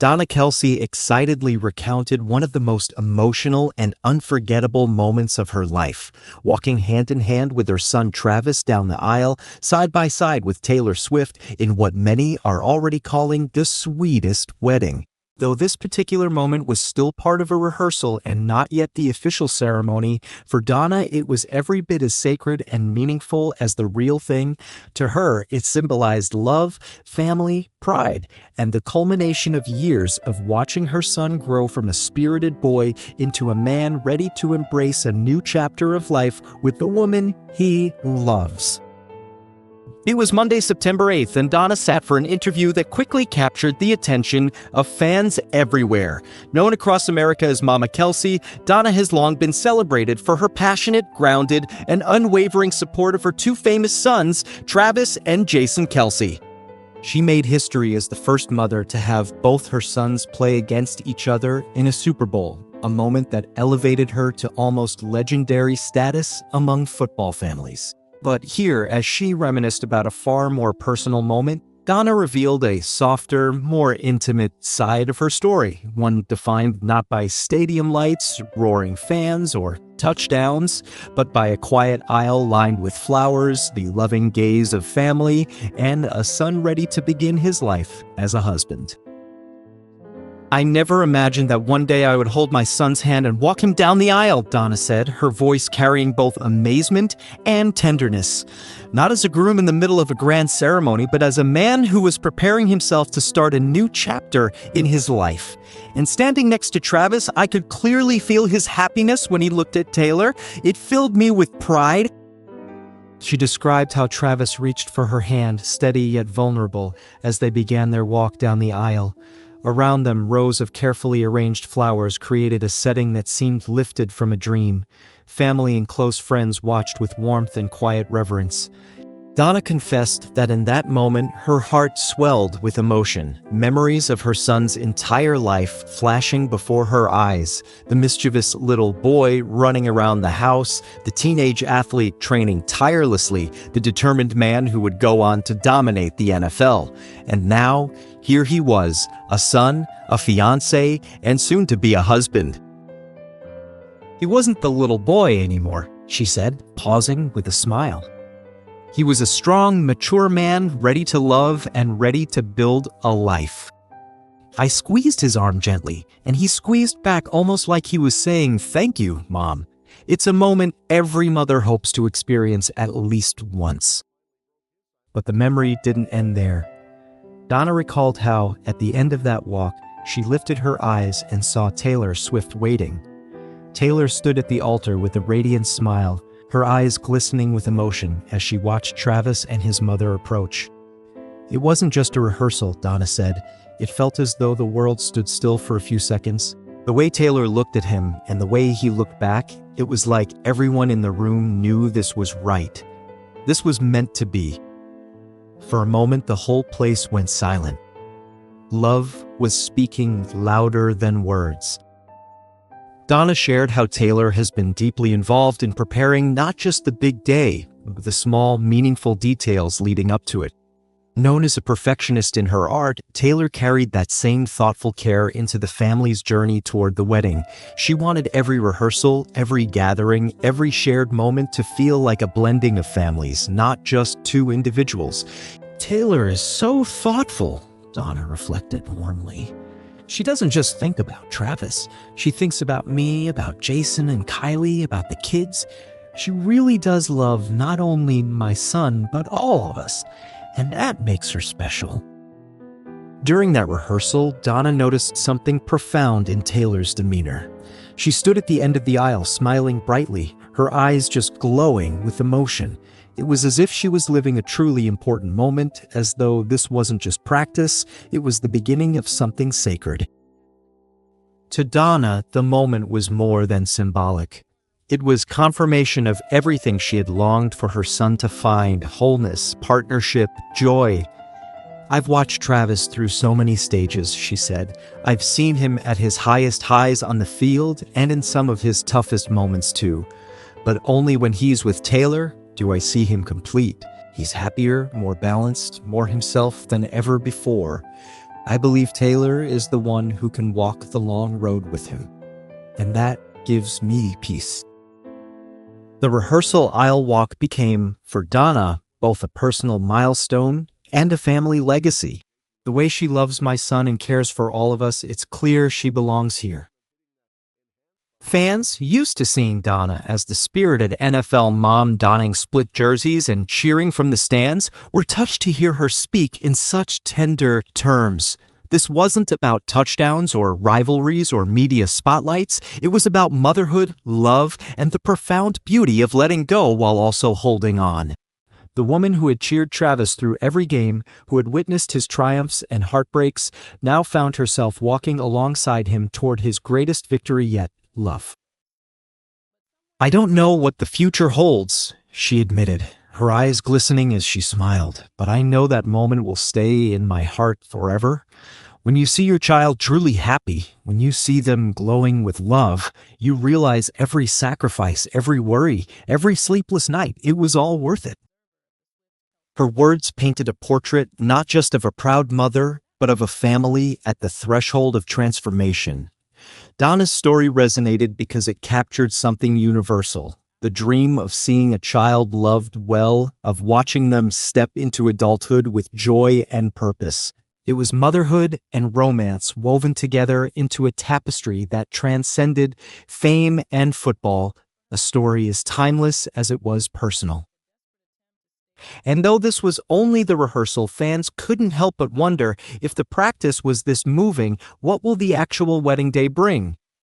Donna Kelce excitedly recounted one of the most emotional and unforgettable moments of her life, walking hand in hand with her son Travis down the aisle, side by side with Taylor Swift, in what many are already calling the sweetest wedding. Though this particular moment was still part of a rehearsal and not yet the official ceremony, for Donna it was every bit as sacred and meaningful as the real thing. To her, it symbolized love, family, pride, and the culmination of years of watching her son grow from a spirited boy into a man ready to embrace a new chapter of life with the woman he loves. It was Monday, September 8th, and Donna sat for an interview that quickly captured the attention of fans everywhere. Known across America as Mama Kelce, Donna has long been celebrated for her passionate, grounded, and unwavering support of her two famous sons, Travis and Jason Kelce. She made history as the first mother to have both her sons play against each other in a Super Bowl, a moment that elevated her to almost legendary status among football families. But here, as she reminisced about a far more personal moment, Donna revealed a softer, more intimate side of her story, one defined not by stadium lights, roaring fans, or touchdowns, but by a quiet aisle lined with flowers, the loving gaze of family, and a son ready to begin his life as a husband. "I never imagined that one day I would hold my son's hand and walk him down the aisle," Donna said, her voice carrying both amazement and tenderness. Not as a groom in the middle of a grand ceremony, but as a man who was preparing himself to start a new chapter in his life. And standing next to Travis, I could clearly feel his happiness when he looked at Taylor. It filled me with pride. She described how Travis reached for her hand, steady yet vulnerable, as they began their walk down the aisle. Around them, rows of carefully arranged flowers created a setting that seemed lifted from a dream. Family and close friends watched with warmth and quiet reverence. Donna confessed that in that moment, her heart swelled with emotion, memories of her son's entire life flashing before her eyes. The mischievous little boy running around the house, the teenage athlete training tirelessly, the determined man who would go on to dominate the NFL. And now, here he was, a son, a fiancé, and soon to be a husband. He wasn't the little boy anymore, she said, pausing with a smile. He was a strong, mature man, ready to love and ready to build a life. I squeezed his arm gently, and he squeezed back almost like he was saying, "Thank you, Mom." It's a moment every mother hopes to experience at least once. But the memory didn't end there. Donna recalled how, at the end of that walk, she lifted her eyes and saw Taylor Swift waiting. Taylor stood at the altar with a radiant smile, her eyes glistening with emotion as she watched Travis and his mother approach. It wasn't just a rehearsal, Donna said. It felt as though the world stood still for a few seconds. The way Taylor looked at him and the way he looked back, it was like everyone in the room knew this was right. This was meant to be. For a moment, the whole place went silent. Love was speaking louder than words. Donna shared how Taylor has been deeply involved in preparing not just the big day, but the small, meaningful details leading up to it. Known as a perfectionist in her art, Taylor carried that same thoughtful care into the family's journey toward the wedding. She wanted every rehearsal, every gathering, every shared moment to feel like a blending of families, not just two individuals. "Taylor is so thoughtful," Donna reflected warmly. "She doesn't just think about Travis. She thinks about me, about Jason and Kylie, about the kids. She really does love not only my son, but all of us. And that makes her special." During that rehearsal, Donna noticed something profound in Taylor's demeanor. She stood at the end of the aisle, smiling brightly, her eyes just glowing with emotion. It was as if she was living a truly important moment, as though this wasn't just practice, it was the beginning of something sacred. To Donna, the moment was more than symbolic. It was confirmation of everything she had longed for her son to find: wholeness, partnership, joy. "I've watched Travis through so many stages," she said. "I've seen him at his highest highs on the field and in some of his toughest moments too. But only when he's with Taylor do I see him complete. He's happier, more balanced, more himself than ever before. I believe Taylor is the one who can walk the long road with him, and that gives me peace. The rehearsal aisle walk became, for Donna, both a personal milestone and a family legacy. The way she loves my son and cares for all of us, it's clear she belongs here. Fans, used to seeing Donna as the spirited NFL mom donning split jerseys and cheering from the stands, were touched to hear her speak in such tender terms. This wasn't about touchdowns or rivalries or media spotlights. It was about motherhood, love, and the profound beauty of letting go while also holding on. The woman who had cheered Travis through every game, who had witnessed his triumphs and heartbreaks, now found herself walking alongside him toward his greatest victory yet, love. "I don't know what the future holds," she admitted, her eyes glistening as she smiled, "but I know that moment will stay in my heart forever. When you see your child truly happy, when you see them glowing with love, you realize every sacrifice, every worry, every sleepless night, it was all worth it." Her words painted a portrait not just of a proud mother, but of a family at the threshold of transformation. Donna's story resonated because it captured something universal: the dream of seeing a child loved well, of watching them step into adulthood with joy and purpose. It was motherhood and romance woven together into a tapestry that transcended fame and football, a story as timeless as it was personal. And though this was only the rehearsal, fans couldn't help but wonder, if the practice was this moving, what will the actual wedding day bring?